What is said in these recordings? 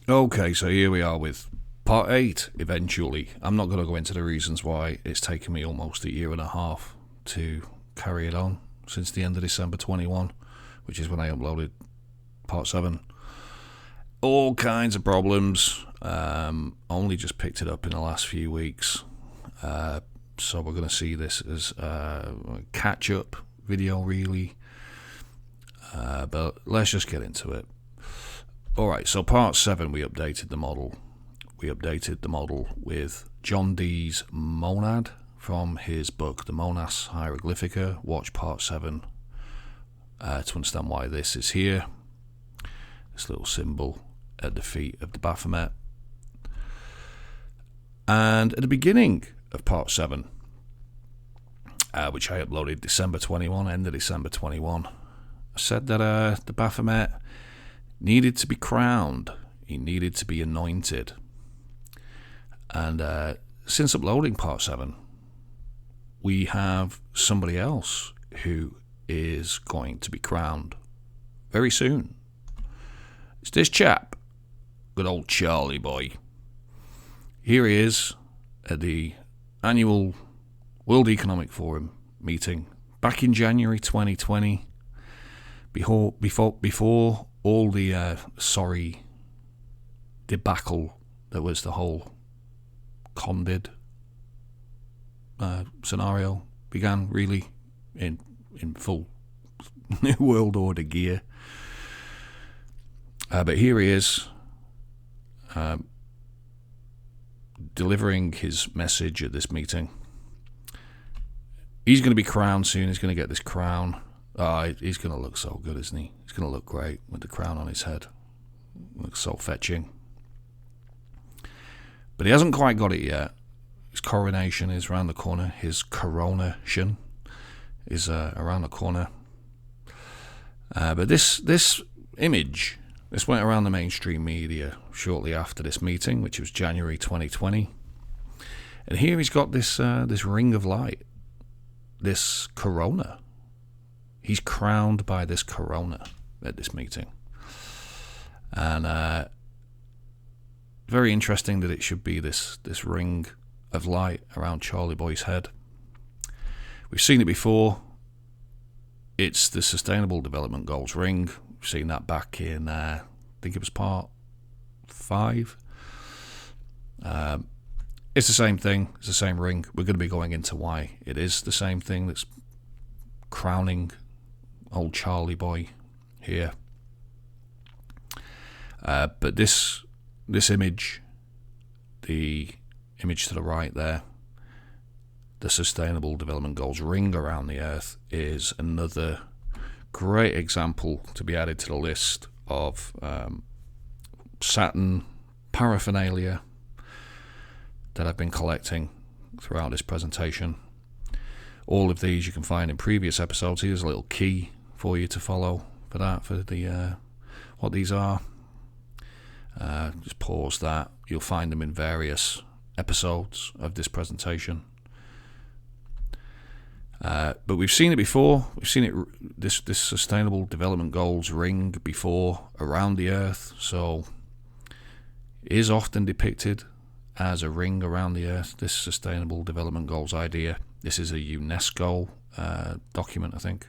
Okay, so here we are with part 8 eventually. I'm not going to go into the reasons why it's taken me almost a year and a half to carry it on since the end of December 21, which is when I uploaded part 7. All kinds of problems. Only just picked it up in the last few weeks. So we're going to see this as a catch-up video, really. But let's just get into it. Alright, so part 7 we updated the model. We updated the model with John Dee's monad from his book The Monas Hieroglyphica. Watch part 7 to understand why this is here. This little symbol at the feet of the Baphomet. And at the beginning of part 7, which I uploaded December 21, end of December 21, I said that the Baphomet needed to be crowned. He needed to be anointed. And since uploading part 7, we have somebody else who is going to be crowned very soon. It's this chap, good old Charlie boy. Here he is at the annual World Economic Forum meeting back in January 2020, before all the sorry debacle that was the whole Condid scenario began, really, in full New World Order gear. But here he is, delivering his message at this meeting. He's going to be crowned soon. He's going to get this crown. He's going to look so good, isn't he? He's going to look great with the crown on his head. Looks so fetching. But he hasn't quite got it yet. His coronation is around the corner. His coronation is around the corner. But this image, this went around the mainstream media shortly after this meeting, which was January 2020. And here he's got this ring of light, this corona. He's crowned by this corona at this meeting. And very interesting that it should be this ring of light around Charlie Boy's head. We've seen it before. It's the Sustainable Development Goals ring. We've seen that back in, I think it was part 5. It's the same thing. It's the same ring. We're going to be going into why it is the same thing that's crowning old Charlie Boy here. But this image, the image to the right there, the Sustainable Development Goals ring around the Earth, is another great example to be added to the list of Saturn paraphernalia that I've been collecting throughout this presentation. All of these you can find in previous episodes. Here's a little key for you to follow for that, for the what these are. Just pause that. You'll find them in various episodes of this presentation. But we've seen it before. We've seen it, this Sustainable Development Goals ring before around the Earth. So it is often depicted as a ring around the Earth, this Sustainable Development Goals idea. This is a UNESCO document, I think.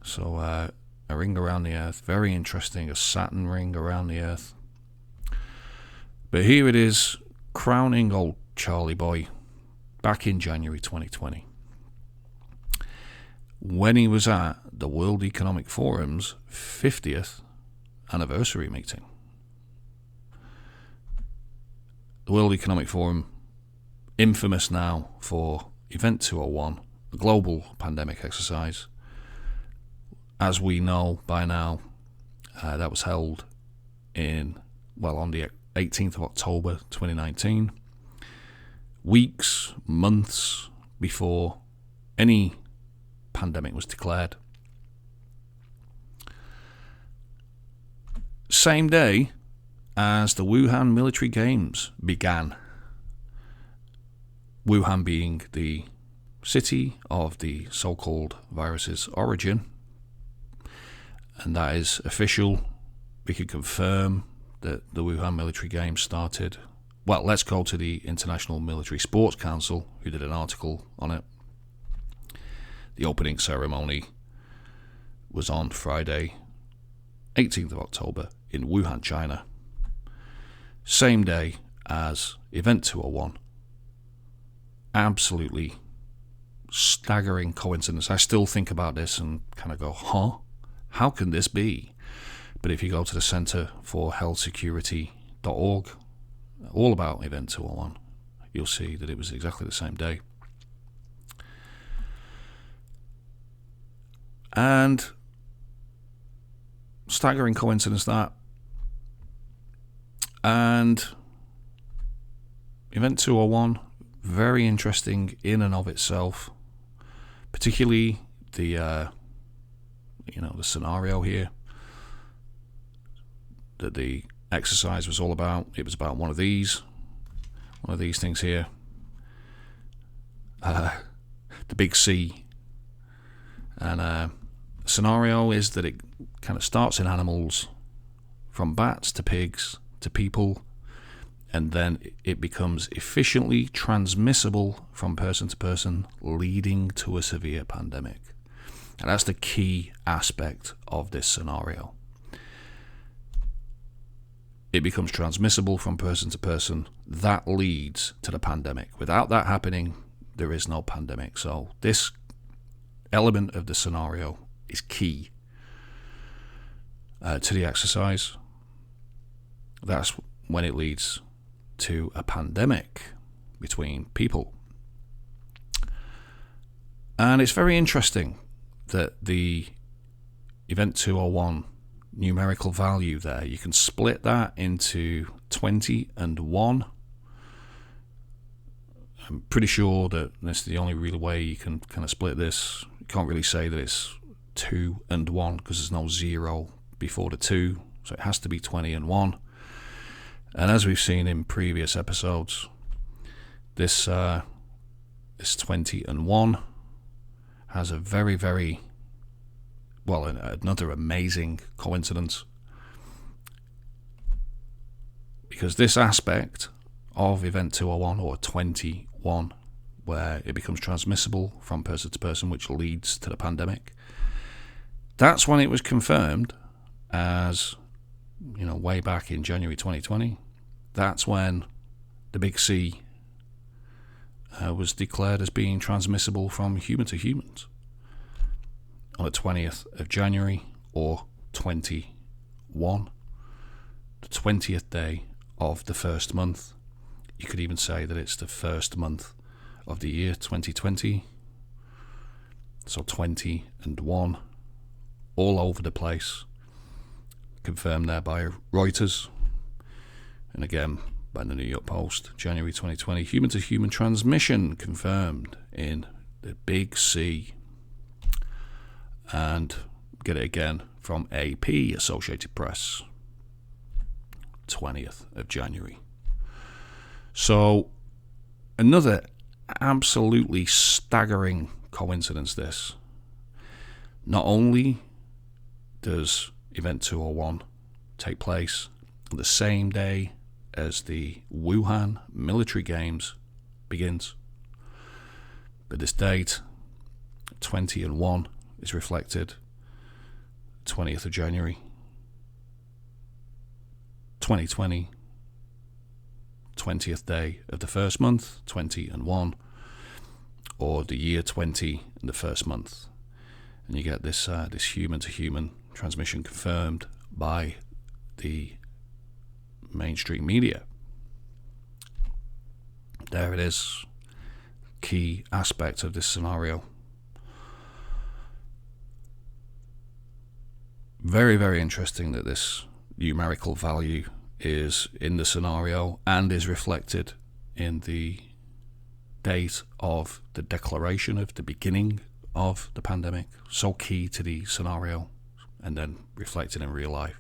So a ring around the Earth, very interesting, a Saturn ring around the Earth. But here it is, crowning old Charlie Boy back in January 2020, when he was at the World Economic Forum's 50th anniversary meeting. The World Economic Forum, infamous now for Event 201, a global pandemic exercise. As we know by now, that was held on the 18th of October 2019, weeks, months before any pandemic was declared. Same day as the Wuhan military games began. Wuhan being the city of the so-called virus's origin, and that is official. We can confirm that the Wuhan military games started. Well, let's go to the International Military Sports Council, who did an article on it. The opening ceremony was on Friday, 18th of October, in Wuhan, China. Same day as Event 201. Absolutely staggering coincidence. I still think about this and kind of go, huh? How can this be? But if you go to the Center for Health Security.org, all about Event 201, you'll see that it was exactly the same day. And staggering coincidence that. And Event 201, very interesting in and of itself, particularly the scenario here that the exercise was all about. It was about one of these things here, the big C. And the scenario is that it kind of starts in animals, from bats to pigs to people, and then it becomes efficiently transmissible from person to person, leading to a severe pandemic. And that's the key aspect of this scenario. It becomes transmissible from person to person. That leads to the pandemic. Without that happening, there is no pandemic. So this element of the scenario is key to the exercise. That's when it leads to a pandemic between people. And it's very interesting that the Event 201 numerical value there, you can split that into 20 and 1. I'm pretty sure that that's the only real way you can kind of split this. You can't really say that it's 2 and 1 because there's no 0 before the 2, so it has to be 20 and 1. And as we've seen in previous episodes, this 20 and 1 has a very, very, well, another amazing coincidence. Because this aspect of Event 201, or 21, where it becomes transmissible from person to person, which leads to the pandemic, that's when it was confirmed as, way back in January 2020. That's when the big C was declared as being transmissible from human to humans on the 20th of January, or 21, the 20th day of the first month. You could even say that it's the first month of the year 2020. So 20 and 1, all over the place. Confirmed there by Reuters, and again by the New York Post. January 2020, human to human transmission confirmed in the big C. And get it again from AP, Associated Press, 20th of January. So another absolutely staggering coincidence, this. Not only does Event 201 take place on the same day as the Wuhan military games begins, but this date, 20 and 1, is reflected 20th of January 2020, 20th day of the first month, 20 and 1, or the year 20 in the first month. And you get this human to human transmission confirmed by the mainstream media. There it is, key aspect of this scenario. Very, very interesting that this numerical value is in the scenario and is reflected in the date of the declaration of the beginning of the pandemic. So key to the scenario, and then reflected in real life.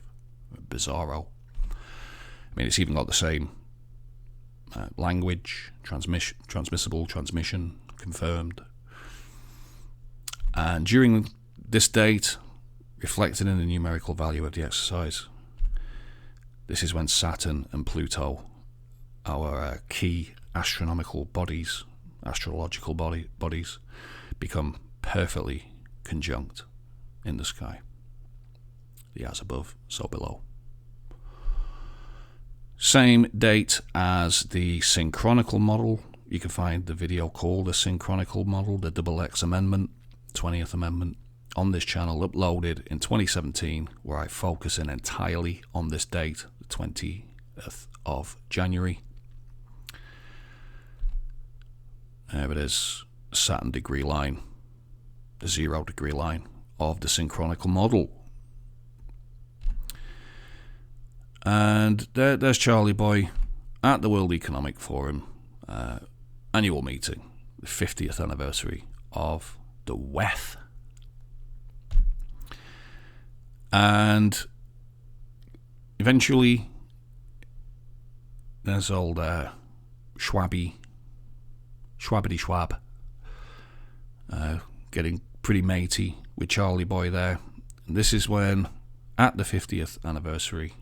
Bizarro. I mean, it's even got the same language, transmissible, transmission, confirmed. And during this date, reflected in the numerical value of the exercise, This is when Saturn and Pluto, our key astronomical bodies, astrological bodies, become perfectly conjunct in the sky. The as above, so below. Same date as the synchronical model. You can find the video called the synchronical model, the XX Amendment, 20th Amendment, on this channel, uploaded in 2017, where I focus in entirely on this date, the 20th of January. There it is, Saturn degree line, the 0 degree line of the synchronical model. And there's Charlie Boy at the World Economic Forum annual meeting, the 50th anniversary of the WEF. And eventually, there's old Schwabbity Schwab, getting pretty matey with Charlie Boy there. And this is when, at the 50th anniversary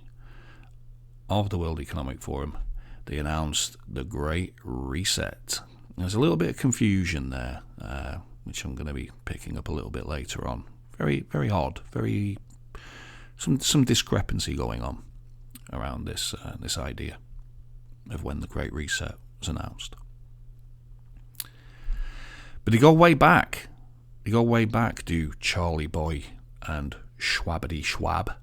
of the World Economic Forum, they announced the Great Reset. There's a little bit of confusion there, which I'm going to be picking up a little bit later on. Very, very odd. Very some discrepancy going on around this idea of when the Great Reset was announced. But they go way back. They go way back to Charlie Boy and Schwabbity Schwab.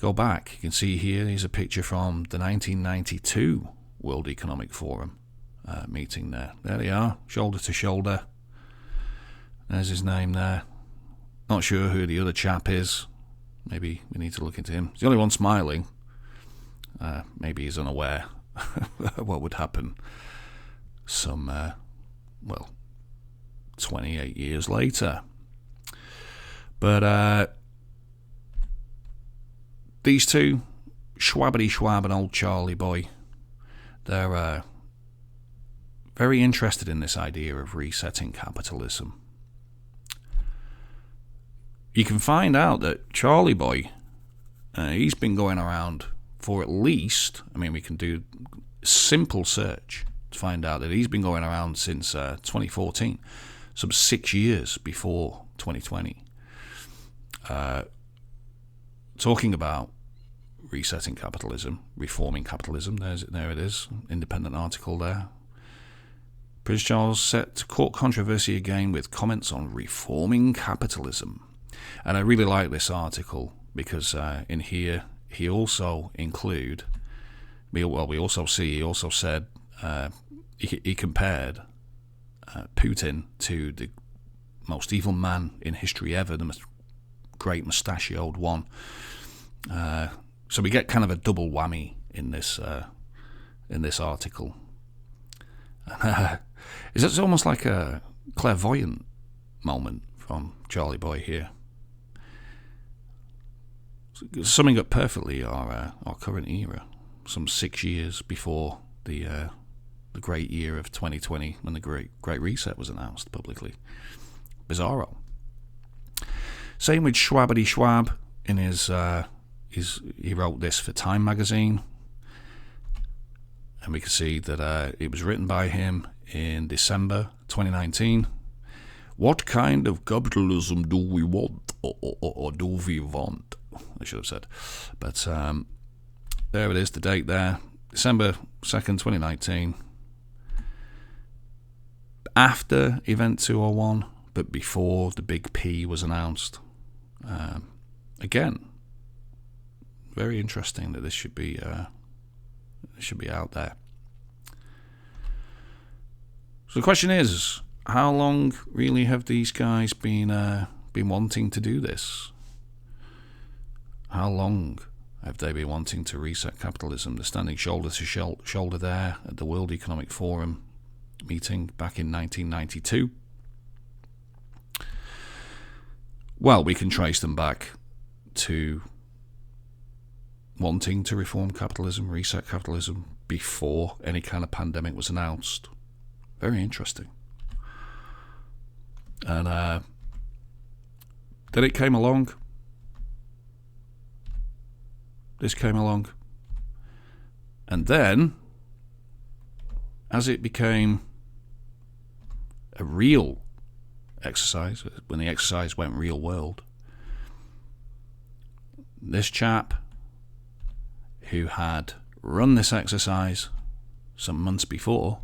Go back, you can see here, here's a picture from the 1992 World Economic Forum meeting there. There they are, shoulder to shoulder. There's his name there. Not sure who the other chap is. Maybe we need to look into him. He's the only one smiling. Maybe he's unaware what would happen some, 28 years later. But these two, Schwabbity Schwab and old Charlie Boy, they're very interested in this idea of resetting capitalism. You can find out that Charlie Boy, he's been going around for at least, we can do a simple search to find out that he's been going around since 2014, some 6 years before 2020. Talking about resetting capitalism, reforming capitalism. There it is, independent article there. Prince Charles set to court controversy again with comments on reforming capitalism. And I really like this article because in here he also include, we also see, he also said, he compared Putin to the most evil man in history ever, the great mustachioed one. So we get kind of a double whammy in this article. It's almost like a clairvoyant moment from Charlie Boy here, summing up perfectly our current era, some 6 years before the great year of 2020, when the Great Reset was announced publicly. Bizarro. Same with Schwabbity Schwab. In he wrote this for Time magazine, and we can see that it was written by him in December 2019. What kind of capitalism do we want, or do we want? I should have said. But there it is, the date there, December 2nd, 2019. After Event 201, but before the big P was announced. Again, very interesting that this should be out there. So the question is, how long really have these guys been wanting to do this? How long have they been wanting to reset capitalism? They're standing shoulder to shoulder there at the World Economic Forum meeting back in 1992. Well, we can trace them back to wanting to reform capitalism, reset capitalism, before any kind of pandemic was announced. Very interesting. And then it came along. This came along, And then, as it became a real exercise, when the exercise went real world, this chap who had run this exercise some months before,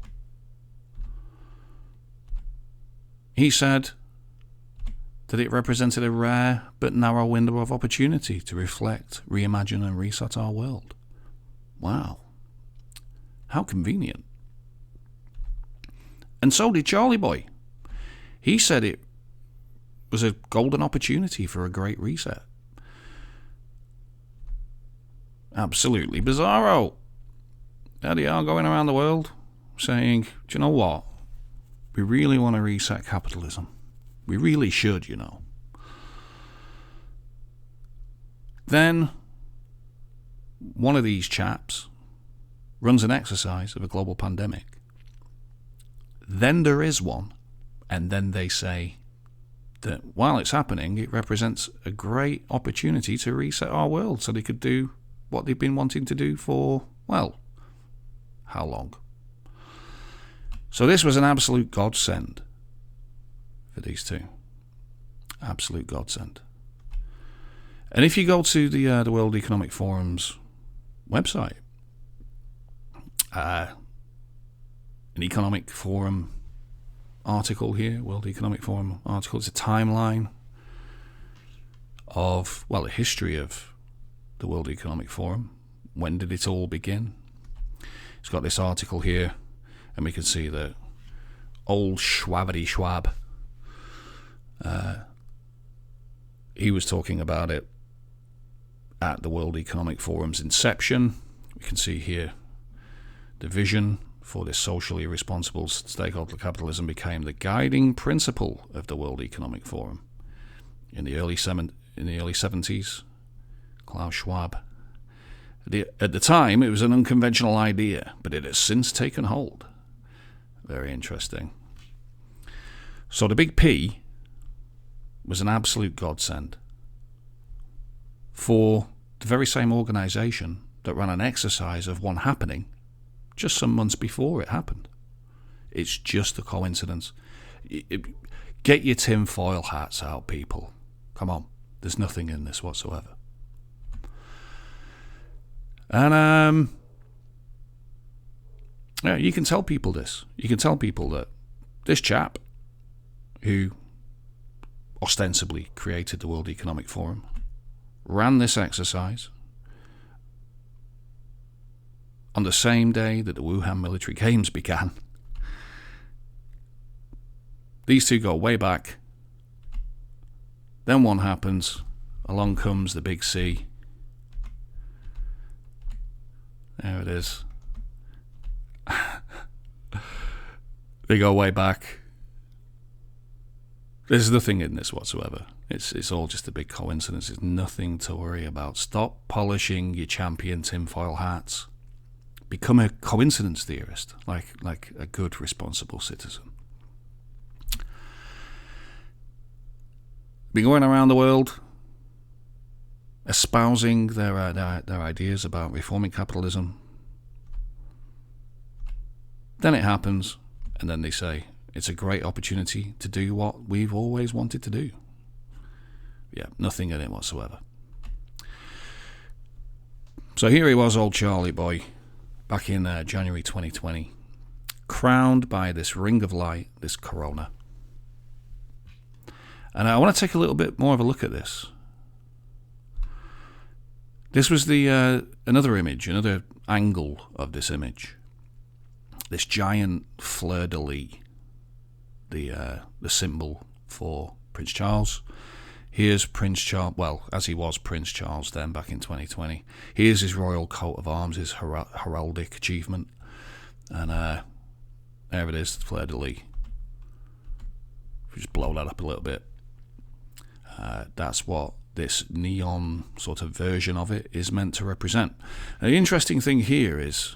he said that it represented a rare but narrow window of opportunity to reflect, reimagine and reset our world. Wow. How convenient. And so did Charlie Boy. He said it was a golden opportunity for a great reset. Absolutely bizarro. There they are going around the world saying, do you know what? We really want to reset capitalism. We really should, you know. Then one of these chaps runs an exercise of a global pandemic. Then there is one, and then they say that while it's happening, it represents a great opportunity to reset our world so they could do what they've been wanting to do for, well, how long? So this was an absolute godsend for these two. Absolute godsend. And if you go to the World Economic Forum's website, an Economic Forum article here, World Economic Forum article, it's a timeline of, well, the history of the World Economic Forum. When did it all begin? It's got this article here, and we can see that old Schwabbity Schwab, he was talking about it at the World Economic Forum's inception. We can see here the vision for this socially responsible stakeholder capitalism became the guiding principle of the World Economic Forum. In the early 70s, Klaus Schwab. At the time, it was an unconventional idea, but it has since taken hold. Very interesting. So the Big P was an absolute godsend for the very same organisation that ran an exercise of one happening just some months before it happened. It's just a coincidence. Get your tinfoil hats out, people. Come on. There's nothing in this whatsoever. And yeah, you can tell people this. You can tell people that this chap who ostensibly created the World Economic Forum ran this exercise on the same day that the Wuhan military games began. These two go way back. Then one happens. Along comes the big C. There it is. They go way back. There's nothing in this whatsoever. It's all just a big coincidence. There's nothing to worry about. Stop polishing your champion tinfoil hats. Become a coincidence theorist, like a good, responsible citizen. Been going around the world espousing their ideas about reforming capitalism. Then it happens, and then they say it's a great opportunity to do what we've always wanted to do. Yeah, nothing in it whatsoever. So here he was, old Charlie Boy, back in January 2020, crowned by this ring of light, this corona. And I want to take a little bit more of a look at this. This was the another image, another angle of this image. This giant fleur-de-lis, the symbol for Prince Charles. Here's Prince Charles, well, as he was Prince Charles then, back in 2020. Here's his royal coat of arms, his heraldic achievement. And there it is, the fleur-de-lis. Just blow that up a little bit. That's what this neon sort of version of it is meant to represent. And the interesting thing here is,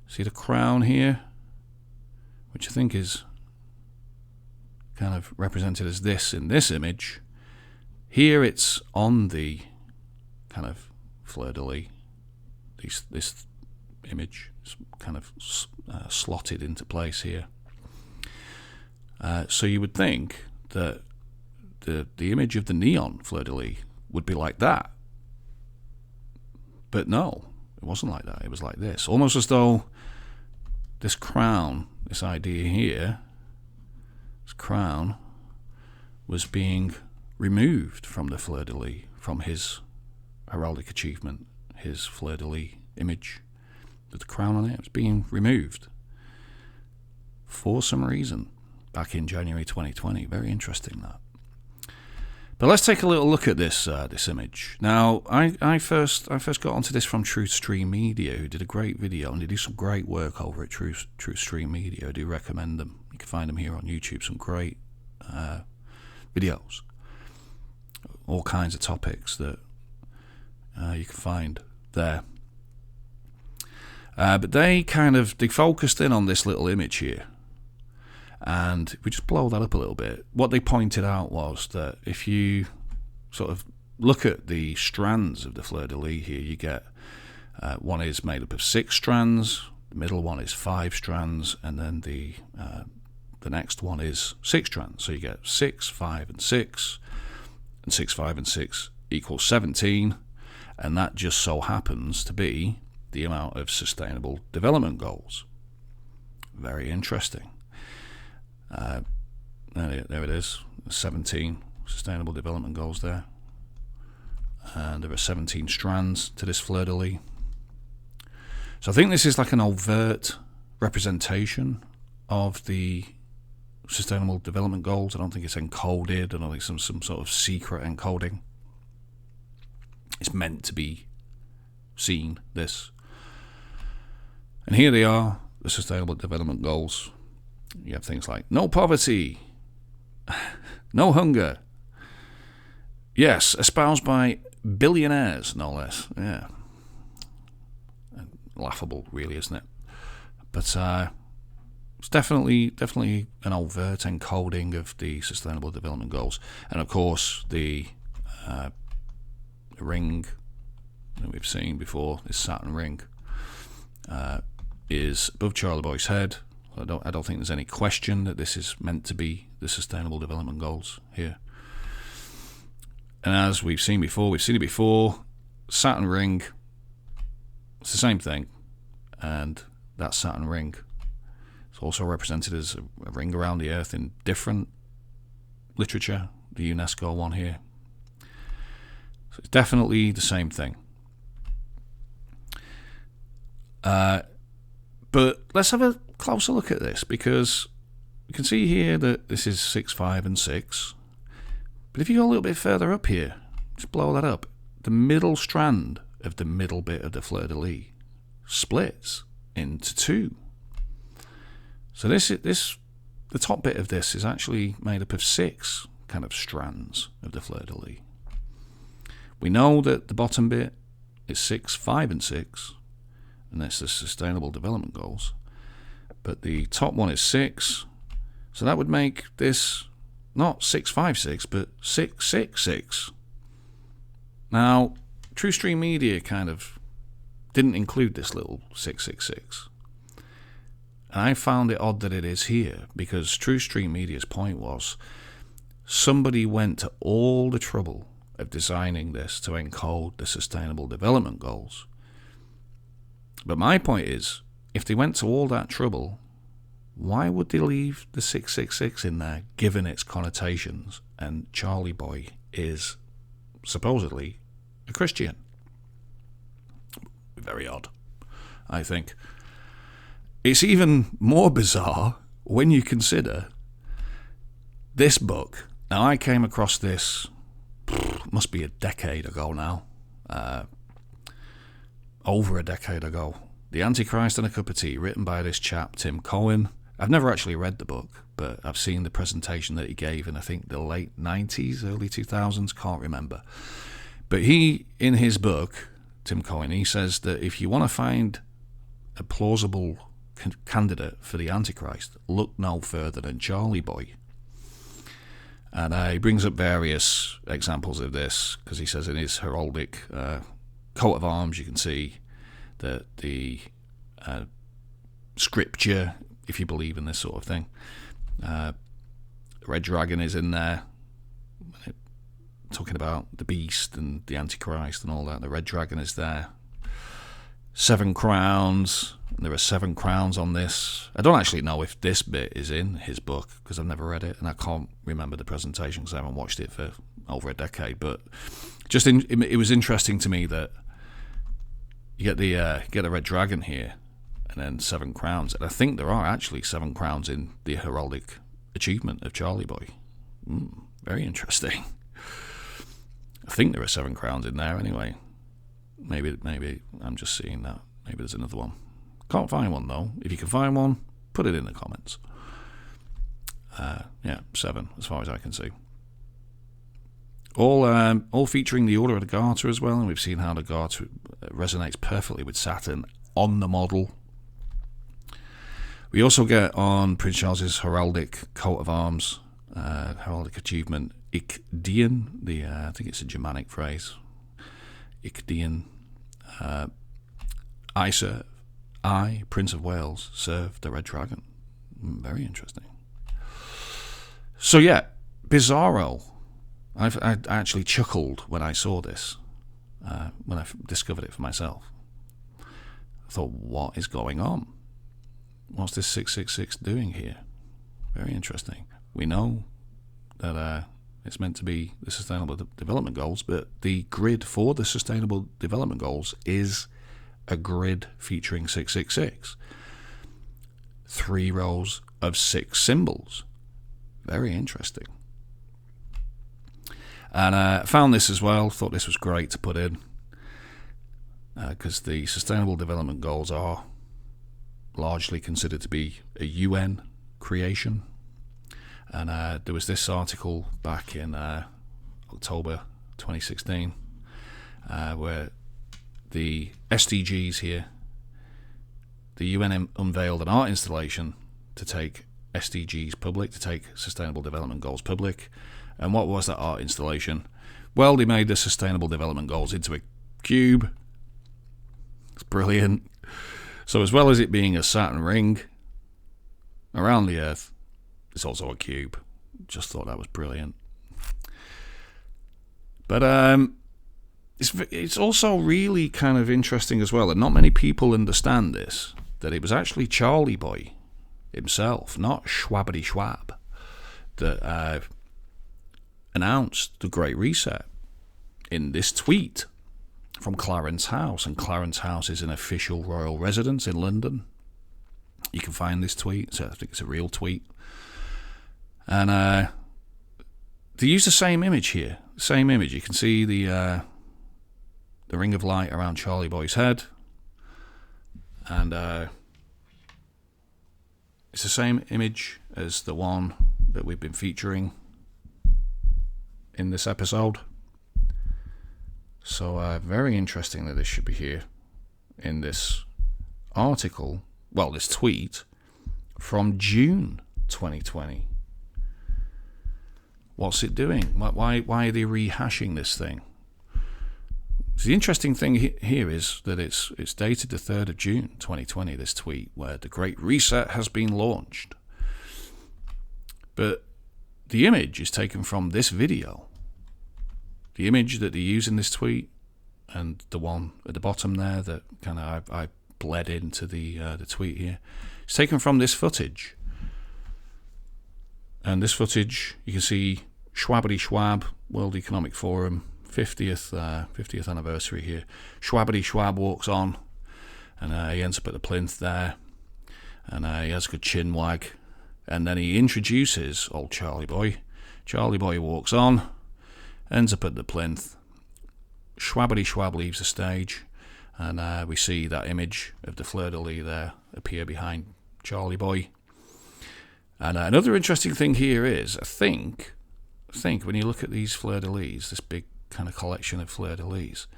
see the crown here, which I think is kind of represented as this in this image. Here it's on the kind of fleur-de-lis, this image. It's kind of slotted into place here. So you would think that the image of the neon fleur-de-lis would be like that. But no, it wasn't like that. It was like this. Almost as though this crown, this idea here, this crown, was being removed from the fleur-de-lis, from his heraldic achievement, his fleur-de-lis image with the crown on it. It was being removed for some reason back in January 2020. Very interesting, that. But let's take a little look at this image. Now, I first got onto this from Truth Stream Media, who did a great video, and they do some great work over at Truth Stream Media. I do recommend them. You can find them here on YouTube. Some great videos, all kinds of topics that you can find there. But they focused in on this little image here. And if we just blow that up a little bit, what they pointed out was that if you sort of look at the strands of the fleur-de-lis here, you get one is made up of 6 strands, the middle one is 5 strands, and then the next one is 6 strands. So you get 6, 5, and 6, and 6, 5, and 6 equals 17, and that just so happens to be the amount of Sustainable Development Goals. Very interesting. There it is, 17 Sustainable Development Goals there. And there are 17 strands to this fleur-de-lis. So I think this is like an overt representation of the Sustainable Development Goals. I don't think it's encoded. I don't think some sort of secret encoding. It's meant to be seen, this. And here they are, the Sustainable Development Goals. You have things like no poverty, no hunger. Yes, espoused by billionaires, no less. Yeah. Laughable, really, isn't it? But it's definitely an overt encoding of the Sustainable Development Goals. And of course, the ring that we've seen before, this Saturn ring, is above Charlie Boy's head. I don't think there's any question that this is meant to be the Sustainable Development Goals here. And as we've seen it before, Saturn ring, it's the same thing. And that Saturn ring is also represented as a ring around the Earth in different literature, the UNESCO one here. So it's definitely the same thing. But let's have a closer look at this, because you can see here that this is 6, 5, and 6. But if you go a little bit further up here, just blow that up, the middle strand of the middle bit of the fleur-de-lis splits into 2. So the top bit of this is actually made up of 6 kind of strands of the fleur-de-lis. We know that the bottom bit is 6, 5, and 6, and that's the Sustainable Development Goals. But the top one is 6, so that would make this not 656, but 666. Now, True Stream Media kind of didn't include this little 666. And I found it odd that it is here, because True Stream Media's point was somebody went to all the trouble of designing this to encode the Sustainable Development Goals. But my point is, if they went to all that trouble, why would they leave the 666 in there, given its connotations, and Charlie Boy is supposedly a Christian? Very odd, I think. It's even more bizarre when you consider this book. Now, I came across this, must be a decade ago now, over a decade ago. The Antichrist and a Cup of Tea, written by this chap, Tim Cohen. I've never actually read the book, but I've seen the presentation that he gave in, I think, the late 90s, early 2000s, can't remember. But he, in his book, Tim Cohen, he says that if you want to find a plausible candidate for the Antichrist, look no further than Charlie Boy. And he brings up various examples of this, because he says in his heraldic coat of arms, you can see that the scripture, if you believe in this sort of thing. Red Dragon is in there, talking about the beast and the Antichrist and all that. The Red Dragon is there. 7 crowns. And there are 7 crowns on this. I don't actually know if this bit is in his book because I've never read it, and I can't remember the presentation because I haven't watched it for over a decade. But it was interesting to me that you get the Red Dragon here, and then 7 crowns. And I think there are actually 7 crowns in the heraldic achievement of Charlie Boy. Very interesting. I think there are 7 crowns in there anyway. Maybe I'm just seeing that. Maybe there's another one. Can't find one though. If you can find one, put it in the comments. 7 as far as I can see. All featuring the Order of the Garter as well, and we've seen how the Garter resonates perfectly with Saturn on the model. We also get on Prince Charles's heraldic coat of arms, heraldic achievement, Ikdian. I think it's a Germanic phrase. Ikdian. I, Prince of Wales, serve the Red Dragon. Very interesting. So yeah, bizarro. I actually chuckled when I saw this, when I discovered it for myself. I thought, what is going on? What's this 666 doing here? Very interesting. We know that it's meant to be the Sustainable Development Goals, but the grid for the Sustainable Development Goals is a grid featuring 666. 3 rows of 6 symbols. Very interesting. And I found this as well, thought this was great to put in, because the Sustainable Development Goals are largely considered to be a UN creation. And there was this article back in October 2016 where the SDGs here, the UN unveiled an art installation to take SDGs public, to take Sustainable Development Goals public. And what was that art installation? Well, they made the Sustainable Development Goals into a cube. It's brilliant. So as well as it being a Saturn ring around the Earth, it's also a cube. Just thought that was brilliant. But it's also really kind of interesting as well, and not many people understand this, that it was actually Charlie Boy himself, not Schwabbity Schwab, that announced the Great Reset in this tweet from Clarence House. And Clarence House is an official royal residence in London. You can find this tweet, so I think it's a real tweet. And they use the same image here. Same image. You can see the ring of light around Charlie Boy's head. And it's the same image as the one that we've been featuring in this episode. So very interesting that this should be here in this article, well, this tweet from June 2020. What's it doing? Why are they rehashing this thing? So the interesting thing here is that it's dated the 3rd of June 2020, this tweet, where the Great Reset has been launched. But the image is taken from this video. The image that they use in this tweet and the one at the bottom there that kind of I bled into the tweet here, it's taken from this footage. And this footage, you can see Schwabbity Schwab, World Economic Forum, 50th anniversary here. Schwabbity Schwab walks on, and he ends up at the plinth there, and he has a good chin wag, and then he introduces old Charlie Boy. Charlie Boy walks on, ends up at the plinth. Schwabbity Schwab leaves the stage, and we see that image of the fleur-de-lis there appear behind Charlie Boy. And another interesting thing here is, I think when you look at these fleur-de-lis, this big kind of collection of fleur-de-lis,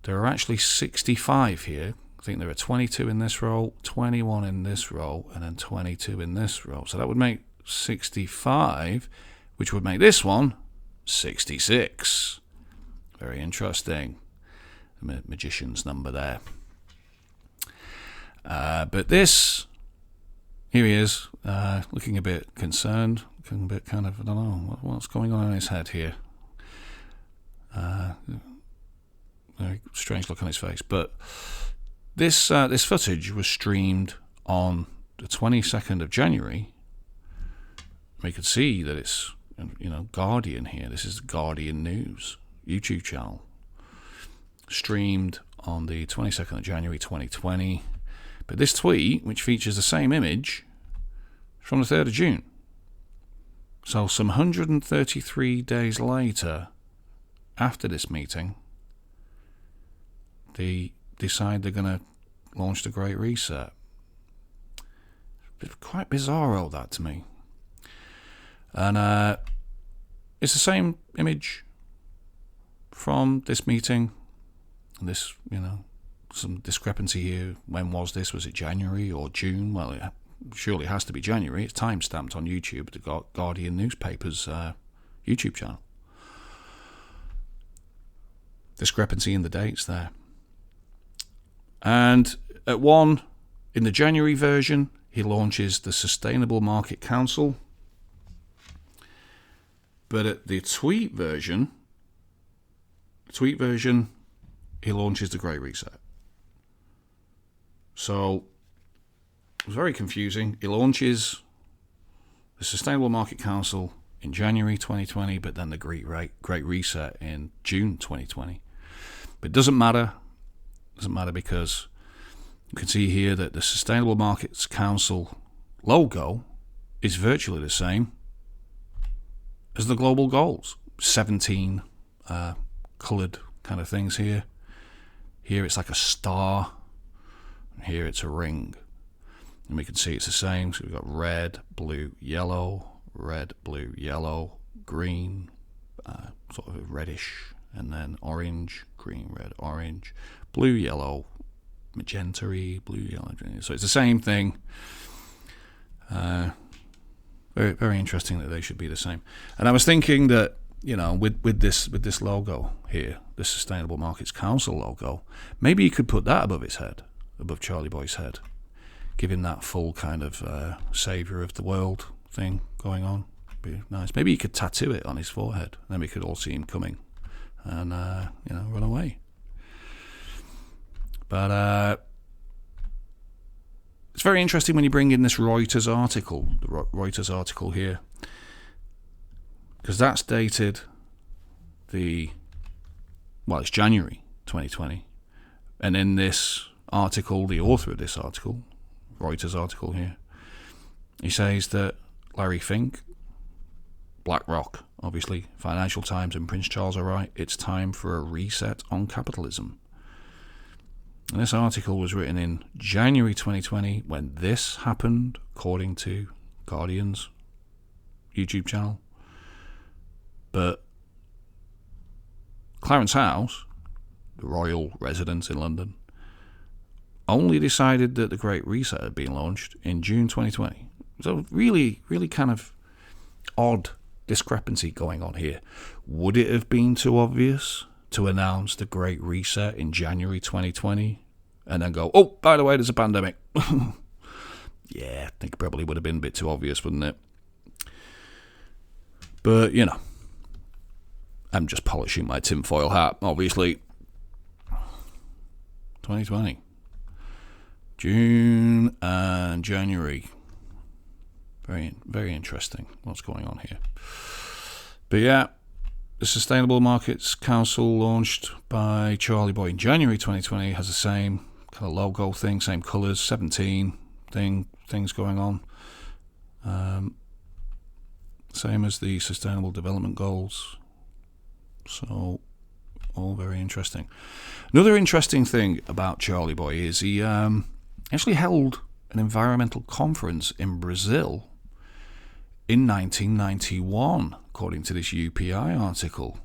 there are actually 65 here. I think there are 22 in this row, 21 in this row, and then 22 in this row. So that would make 65, which would make this one 66. Very interesting. The magician's number there. But this, here he is, looking a bit concerned, looking a bit kind of, I don't know, what's going on in his head here. Very strange look on his face. But this footage was streamed on the 22nd of January. We could see that it's, Guardian here. This is Guardian News YouTube channel. Streamed on the 22nd of January 2020. But this tweet, which features the same image, is from the 3rd of June. So some 133 days later, after this meeting, they decide they're going to launch the Great Reset. It's quite bizarro, that, to me. And it's the same image from this meeting. And this, some discrepancy here. When was this? Was it January or June? Well, it surely has to be January. It's time-stamped on YouTube, the Guardian newspaper's YouTube channel. Discrepancy in the dates there. And in the January version, he launches the Sustainable Market Council. But at the tweet version, he launches the Great Reset. So it was very confusing. He launches the Sustainable Market Council in January 2020, but then the Great Reset in June 2020. But it doesn't matter. It doesn't matter because you can see here that the Sustainable Markets Council logo is virtually the same as the global goals. 17 coloured kind of things here. Here it's like a star. And here it's a ring. And we can see it's the same. So we've got red, blue, yellow, green, sort of reddish, and then orange, green, red, orange, blue, yellow, magenta-y, blue, yellow, green. So it's the same thing. Very, very interesting that they should be the same. And I was thinking that, with this logo here, the Sustainable Markets Council logo, maybe you could put that above his head, above Charlie Boy's head, give him that full kind of saviour of the world thing going on. Be nice. Maybe you could tattoo it on his forehead, and then we could all see him coming and run away. But it's very interesting when you bring in this Reuters article, the Reuters article here, because that's dated it's January 2020. And in this article, the author of this article, Reuters article here, he says that Larry Fink, BlackRock, obviously, Financial Times and Prince Charles are right, it's time for a reset on capitalism. And this article was written in January 2020 when this happened, according to Guardian's YouTube channel. But Clarence House, the royal residence in London, only decided that the Great Reset had been launched in June 2020. So really, really kind of odd discrepancy going on here. Would it have been too obvious to announce the Great Reset in January 2020 and then go, oh, by the way, there's a pandemic? Yeah, I think it probably would have been a bit too obvious, wouldn't it? But, I'm just polishing my tinfoil hat, obviously. 2020. June and January. Very, very interesting what's going on here. But yeah, the Sustainable Markets Council, launched by Charlie Boy in January 2020, has the same kind of logo thing, same colours, 17 things going on. Same as the Sustainable Development Goals. So, all very interesting. Another interesting thing about Charlie Boy is he actually held an environmental conference in Brazil in 1991, according to this UPI article.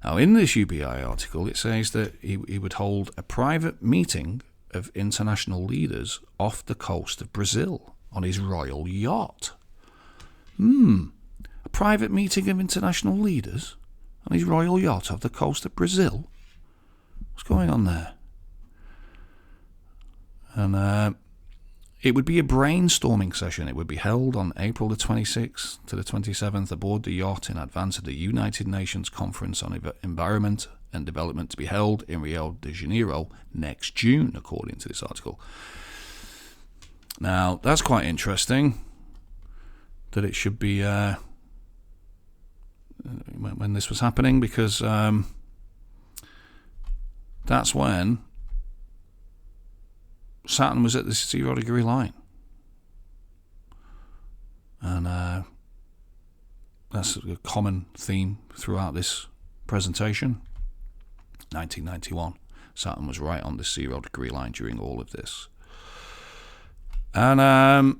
Now, in this UPI article, it says that he would hold a private meeting of international leaders off the coast of Brazil on his royal yacht. A private meeting of international leaders on his royal yacht off the coast of Brazil? What's going on there? And It would be a brainstorming session. It would be held on April the 26th to the 27th aboard the yacht in advance of the United Nations Conference on Environment and Development to be held in Rio de Janeiro next June, according to this article. Now, that's quite interesting that it should be when this was happening, because that's when Saturn was at the 0-degree line. And that's a common theme throughout this presentation. 1991, Saturn was right on the 0-degree line during all of this. And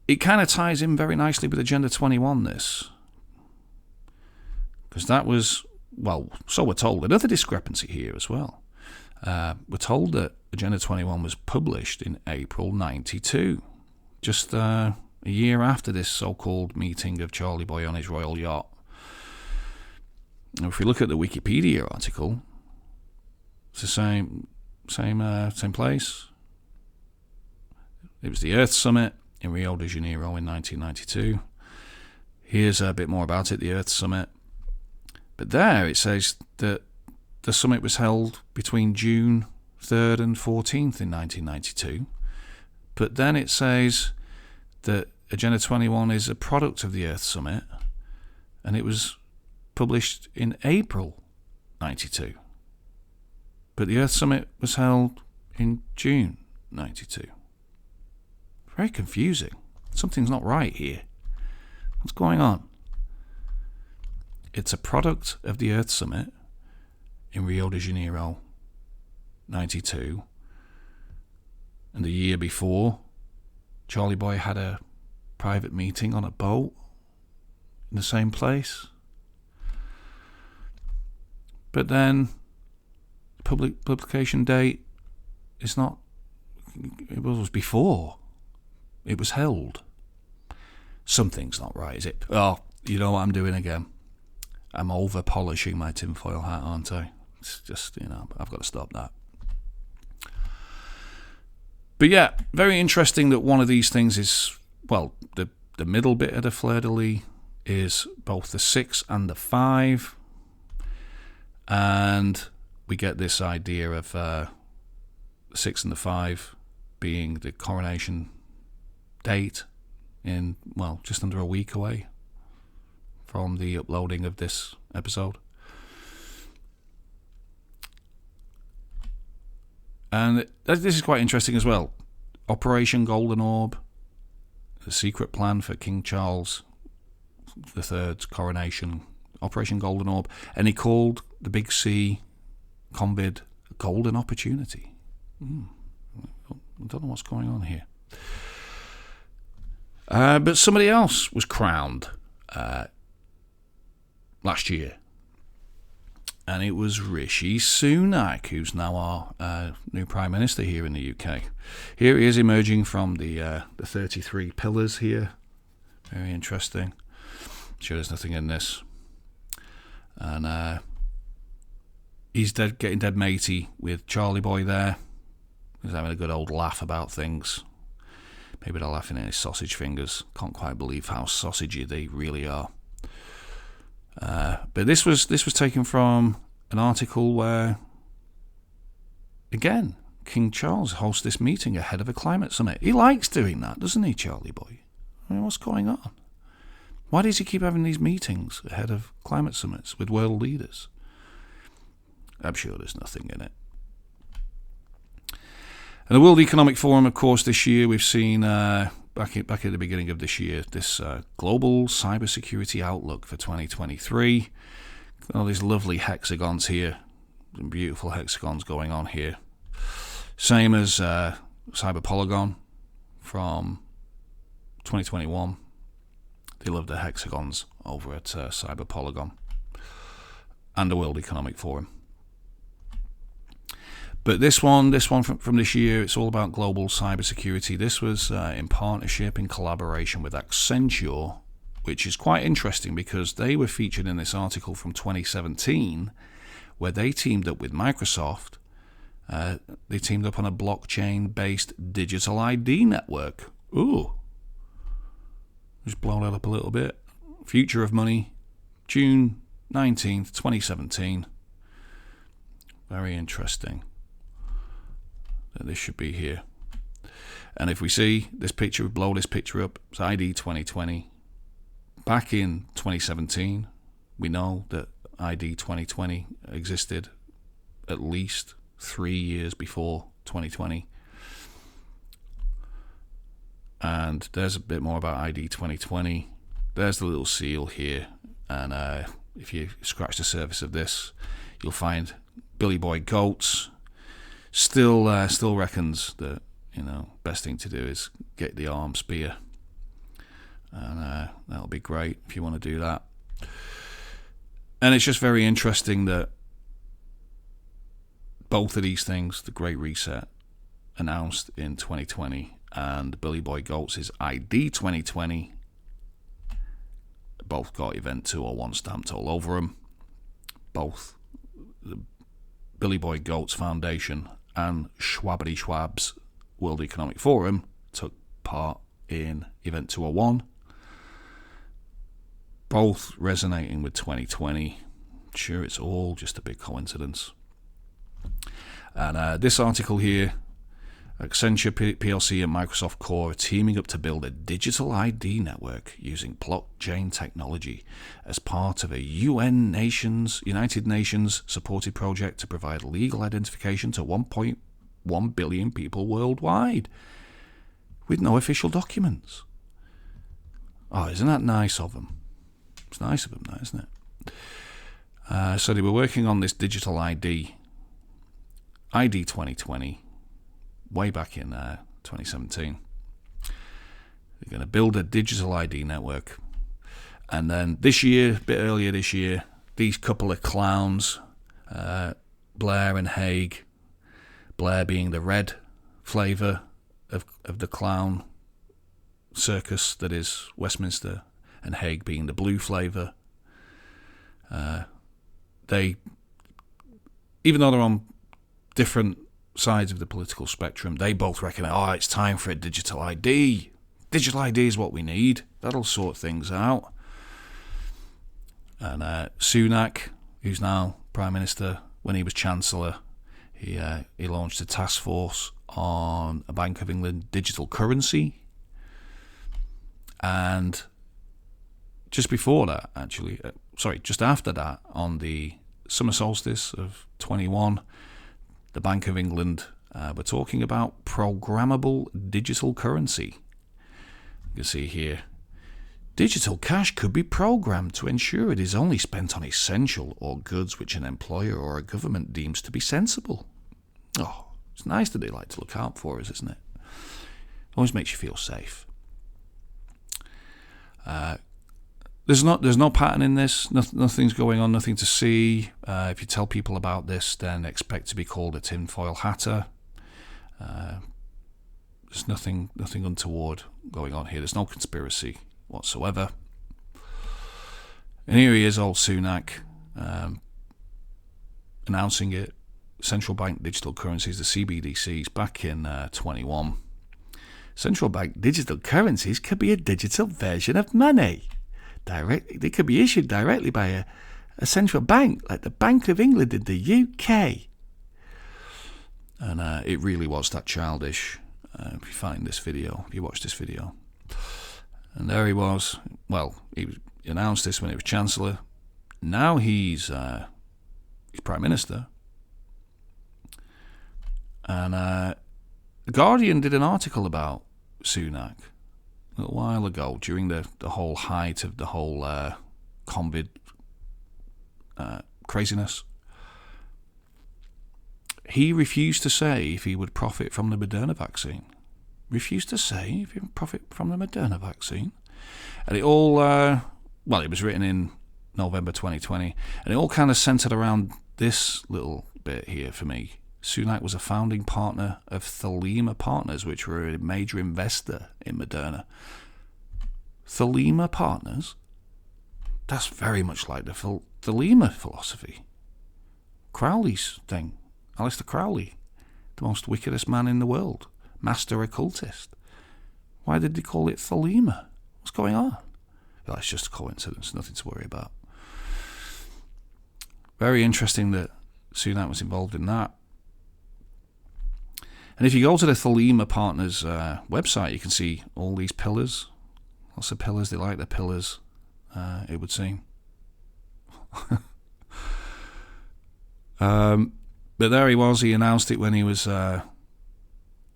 it kind of ties in very nicely with Agenda 21, this. Because that was, well, so we're told. Another discrepancy here as well. We're told that Agenda 21 was published in April 92, just a year after this so-called meeting of Charlie Boy on his royal yacht. Now, if we look at the Wikipedia article, it's the same place. It was the Earth Summit in Rio de Janeiro in 1992. Here's a bit more about it, the Earth Summit. But there it says that the summit was held between June 3rd and 14th in 1992. But then it says that Agenda 21 is a product of the Earth Summit, and it was published in April 92. But the Earth Summit was held in June 92. Very confusing. Something's not right here. What's going on? It's a product of the Earth Summit in Rio de Janeiro, 92. And the year before, Charlie Boy had a private meeting on a boat in the same place. But then, publication date is not, it was before it was held. Something's not right, is it? Oh, you know what I'm doing again? I'm over polishing my tinfoil hat, aren't I? It's just, I've got to stop that. But yeah, very interesting that one of these things is, well, the middle bit of the fleur-de-lis is both the 6 and the 5. And we get this idea of the 6 and the 5 being the coronation date in, well, just under a week away from the uploading of this episode. And this is quite interesting as well. Operation Golden Orb, the secret plan for King Charles III's coronation. Operation Golden Orb. And he called the Big C convid a golden opportunity. I don't know what's going on here. But somebody else was crowned last year. And it was Rishi Sunak, who's now our new Prime Minister here in the UK. Here he is emerging from the 33 pillars here. Very interesting. Sure there's nothing in this. And he's getting dead matey with Charlie Boy there. He's having a good old laugh about things. Maybe they're laughing at his sausage fingers. Can't quite believe how sausagey they really are. But this was taken from an article where, again, King Charles hosts this meeting ahead of a climate summit. He likes doing that, doesn't he, Charlie Boy? I mean, what's going on? Why does he keep having these meetings ahead of climate summits with world leaders? I'm sure there's nothing in it. And the World Economic Forum, of course, this year we've seen, back at the beginning of this year, this global cybersecurity outlook for 2023. All these lovely hexagons here, some beautiful hexagons going on here. Same as Cyber Polygon from 2021. They love the hexagons over at Cyber Polygon and the World Economic Forum. But this one from this year, it's all about global cybersecurity. This was in partnership, in collaboration with Accenture, which is quite interesting because they were featured in this article from 2017, where they teamed up with Microsoft They teamed up on a blockchain-based digital ID network. Ooh. Just blow that up a little bit. Future of Money, June 19th, 2017. Very interesting. This should be here. And if we see this picture, we blow this picture up, it's ID 2020. Back in 2017, we know that ID 2020 existed at least 3 years before 2020. And there's a bit more about ID 2020. There's the little seal here. And if you scratch the surface of this, you'll find Billy Boy Goats still reckons that, best thing to do is get the arm spear. And that'll be great if you want to do that. And it's just very interesting that both of these things, the Great Reset, announced in 2020, and Billy Boy Goats' ID 2020, both got Event 201 stamped all over them. Both the Billy Boy Goats Foundation and Schwabity Schwab's World Economic Forum took part in Event 201, both resonating with 2020. Sure, it's all just a big coincidence. And this article here, Accenture PLC and Microsoft Core are teaming up to build a digital ID network using blockchain technology as part of a United Nations supported project to provide legal identification to 1.1 billion people worldwide with no official documents. Oh, isn't that nice of them? It's nice of them, that, isn't it? So they were working on this digital ID 2020, way back in 2017. They're going to build a digital ID network. And then this year, a bit earlier this year, these couple of clowns, Blair and Haig, Blair being the red flavour of the clown circus that is Westminster, and Haig being the blue flavour. They, even though they're on different sides of the political spectrum, they both reckon, it's time for a digital ID. Digital ID is what we need. That'll sort things out. And Sunak, who's now Prime Minister, when he was Chancellor, he launched a task force on a Bank of England digital currency. And just before that, actually, just after that, on the summer solstice of 21, the Bank of England were talking about programmable digital currency. You can see here, digital cash could be programmed to ensure it is only spent on essential or goods which an employer or a government deems to be sensible. Oh, it's nice that they like to look out for us, isn't it? Always makes you feel safe. There's no pattern in this. Nothing's going on. Nothing to see. If you tell people about this, then expect to be called a tinfoil hatter. There's nothing untoward going on here. There's no conspiracy whatsoever. And here he is, old Sunak, announcing it. Central bank digital currencies, the CBDCs, back in 21. Central bank digital currencies could be a digital version of money. They could be issued directly by a central bank, like the Bank of England in the UK. And it really was that childish. If you find this video, if you watch this video. And there he was. Well, he announced this when he was Chancellor. Now he's Prime Minister. And The Guardian did an article about Sunak a little while ago, during the whole height of the whole COVID craziness. He refused to say if he would profit from the Moderna vaccine. Refused to say if he would profit from the Moderna vaccine. And it all, it was written in November 2020, and it all kind of centered around this little bit here for me. Sunak was a founding partner of Thelema Partners, which were a major investor in Moderna. Thelema Partners? That's very much like the Thelema philosophy. Crowley's thing. Aleister Crowley. the most wickedest man in the world, master occultist. Why did they call it Thelema? What's going on? Well, it's just a coincidence, nothing to worry about. Very interesting that Sunak was involved in that. And if you go to the Thelema Partners website, you can see all these pillars. Lots of pillars. They like their pillars, it would seem. But there he was. He announced it when he was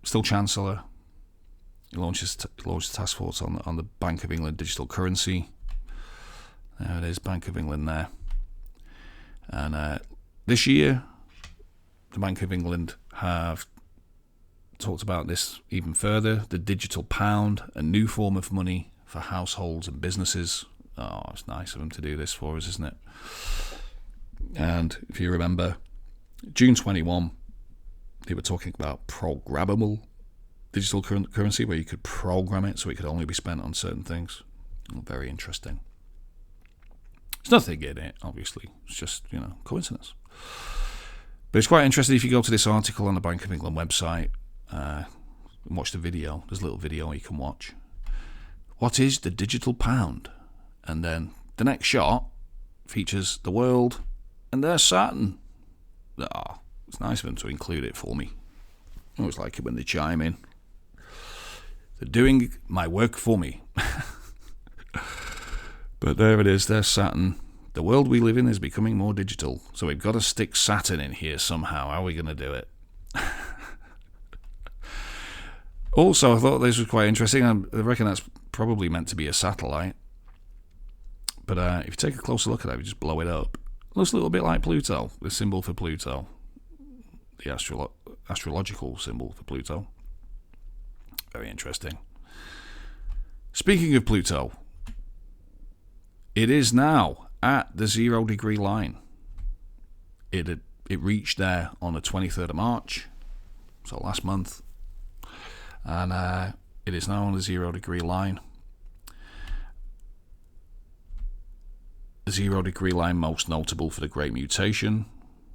still Chancellor. He launched a task force on the Bank of England digital currency. There it is, Bank of England there. And this year, the Bank of England have talked about this even further. The digital pound, a new form of money for households and businesses. Oh, it's nice of them to do this for us, isn't it? And if you remember, June 21, they were talking about programmable digital currency, where you could program it so it could only be spent on certain things. Very interesting. There's nothing in it, obviously. It's just, coincidence. But it's quite interesting if you go to this article on the Bank of England website and watch the video. There's a little video you can watch. What is the digital pound? And then the next shot features the world, and there's Saturn. Oh, it's nice of them to include it for me. I always like it when they chime in. They're doing my work for me. But there it is, there's Saturn. The world we live in is becoming more digital, so we've got to stick Saturn in here somehow. How are we going to do it? Also, I thought this was quite interesting. I reckon that's probably meant to be a satellite. But if you take a closer look at it, you just blow it up. It looks a little bit like Pluto, the symbol for Pluto. The astrological symbol for Pluto. Very interesting. Speaking of Pluto, it is now at the 0 degree line. It reached there on the 23rd of March, so last month. And it is now on the 0 degree line. The 0 degree line most notable for the Great Mutation,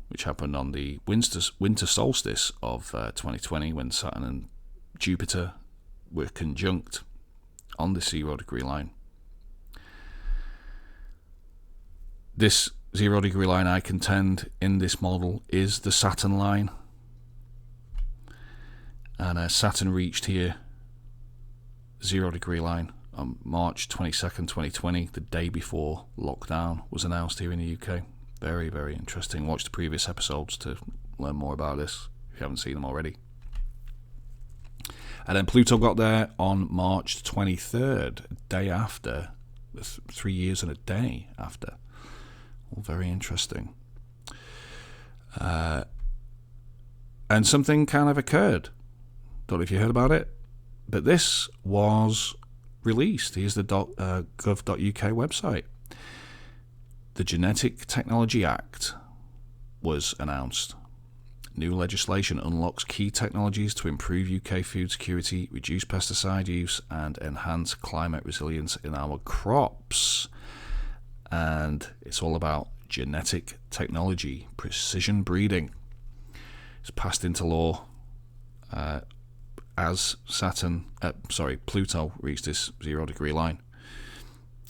which happened on the winter solstice of 2020, when Saturn and Jupiter were conjunct on the 0 degree line. This 0 degree line, I contend, in this model is the Saturn line. And Saturn reached here, 0 degree line, on March 22nd, 2020, the day before lockdown was announced here in the UK. Very, very interesting. Watch the previous episodes to learn more about this, if you haven't seen them already. And then Pluto got there on March 23rd, a day after, 3 years and a day after. All very interesting. And something kind of occurred. Don't know if you heard about it, but this was released. Here's the gov.uk website. The Genetic Technology Act was announced. New legislation unlocks key technologies to improve UK food security, reduce pesticide use, and enhance climate resilience in our crops. And it's all about genetic technology, precision breeding. It's passed into law as Pluto reached this 0 degree line.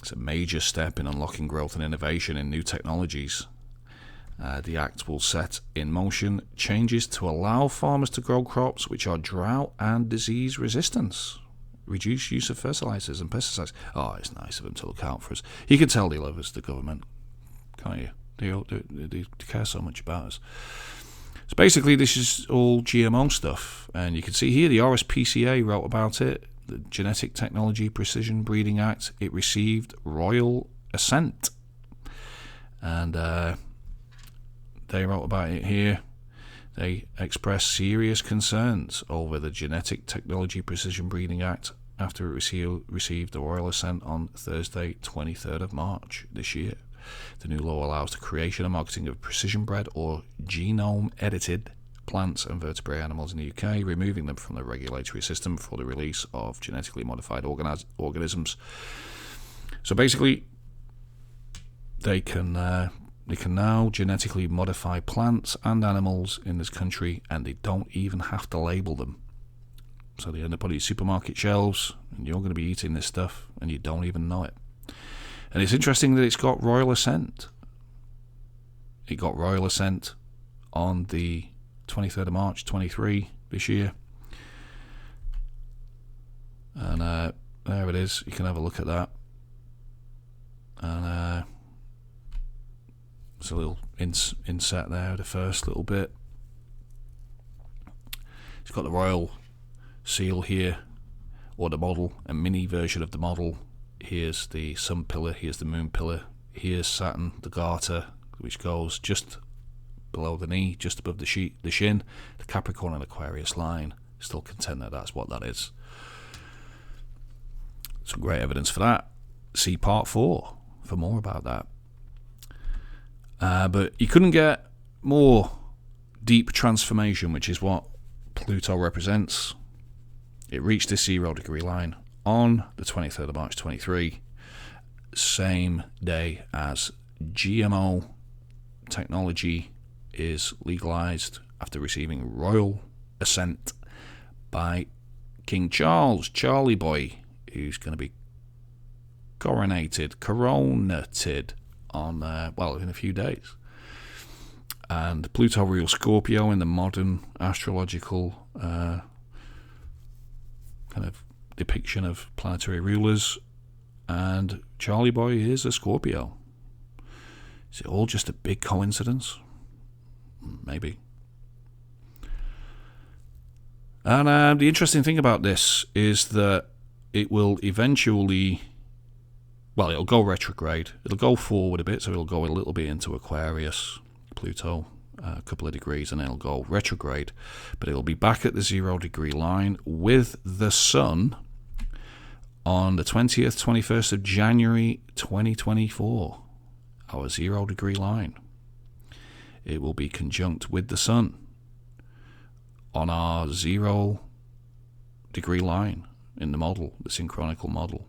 It's a major step in unlocking growth and innovation in new technologies. The Act will set in motion changes to allow farmers to grow crops which are drought and disease resistant. Reduce use of fertilizers and pesticides. Oh, it's nice of them to look out for us. You can tell they love us, the government, can't you? They care so much about us. So basically, this is all GMO stuff, and you can see here the RSPCA wrote about it. The Genetic Technology Precision Breeding Act. It received royal assent, and they wrote about it here. They expressed serious concerns over the Genetic Technology Precision Breeding Act after it received the royal assent on Thursday, 23rd of March this year. The new law allows the creation and marketing of precision-bred or genome-edited plants and vertebrate animals in the UK, removing them from the regulatory system for the release of genetically modified organisms. So basically, they can They can now genetically modify plants and animals in this country, and they don't even have to label them. So they end up on your supermarket shelves, and you're going to be eating this stuff, and you don't even know it. And it's interesting that it's got royal assent. It got royal assent on the 23rd of March, 23 this year. And there it is. You can have a look at that. And there's a little inset there, the first little bit. It's got the royal seal here, or the model, a mini version of the model. Here's the sun pillar, here's the moon pillar, here's Saturn, the garter, which goes just below the knee, just above the shin, the Capricorn and Aquarius line. Still content that that's what that is. Some great evidence for that. See part 4 for more about that. But you couldn't get more deep transformation, which is what Pluto represents. It reached the 0 degree line on the 23rd of March 23, same day as GMO technology is legalized after receiving royal assent by King Charles, Charlie Boy, who's going to be coronated on, in a few days. And Pluto rules Scorpio in the modern astrological kind of depiction of planetary rulers, and Charlie Boy is a Scorpio. Is it all just a big coincidence? Maybe. And the interesting thing about this is that it will eventually, well, it'll go retrograde. It'll go forward a bit, so it'll go a little bit into Aquarius, Pluto, a couple of degrees, and then it'll go retrograde. But it'll be back at the 0 degree line with the Sun on the 20th, 21st of January 2024, our 0 degree line. It will be conjunct with the Sun on our 0 degree line in the model, the synchronical model.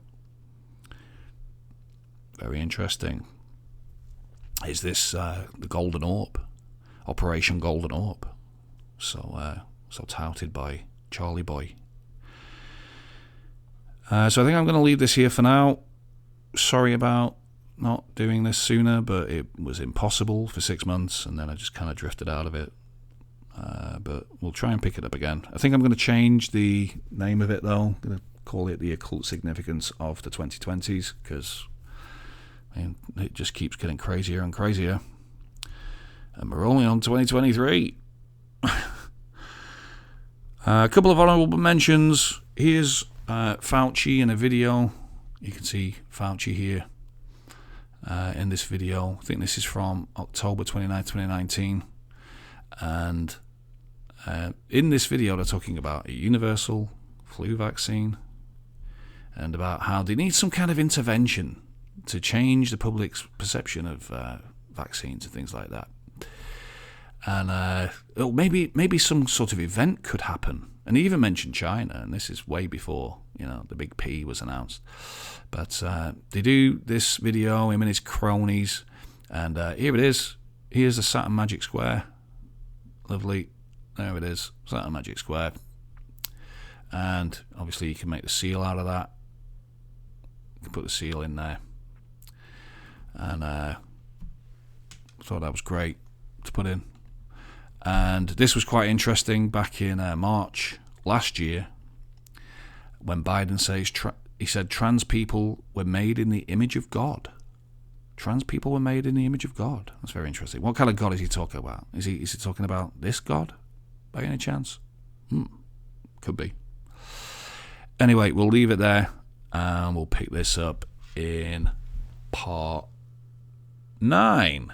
Very interesting. Is this the Golden Orb? Operation Golden Orb. So touted by Charlie Boy. So I think I'm going to leave this here for now. Sorry about not doing this sooner, but it was impossible for 6 months, and then I just kind of drifted out of it. But we'll try and pick it up again. I think I'm going to change the name of it, though. I'm going to call it the Occult Significance of the 2020s, because it just keeps getting crazier and crazier. And we're only on 2023. A couple of honourable mentions. Here's Fauci in a video. You can see Fauci here in this video. I think this is from October 29, 2019. And in this video, they're talking about a universal flu vaccine and about how they need some kind of intervention to change the public's perception of vaccines and things like that. And maybe some sort of event could happen. And he even mentioned China, and this is way before the big P was announced. But they do this video, him and his cronies, and here it is. Here's the Saturn Magic Square. Lovely. There it is, Saturn Magic Square. And obviously you can make the seal out of that. You can put the seal in there. And I thought that was great to put in. And this was quite interesting back in March last year, when Biden says he said trans people were made in the image of God. Trans people were made in the image of God. That's very interesting. What kind of God is he talking about? Is he talking about this God by any chance? Could be. Anyway, we'll leave it there, and we'll pick this up in part 9.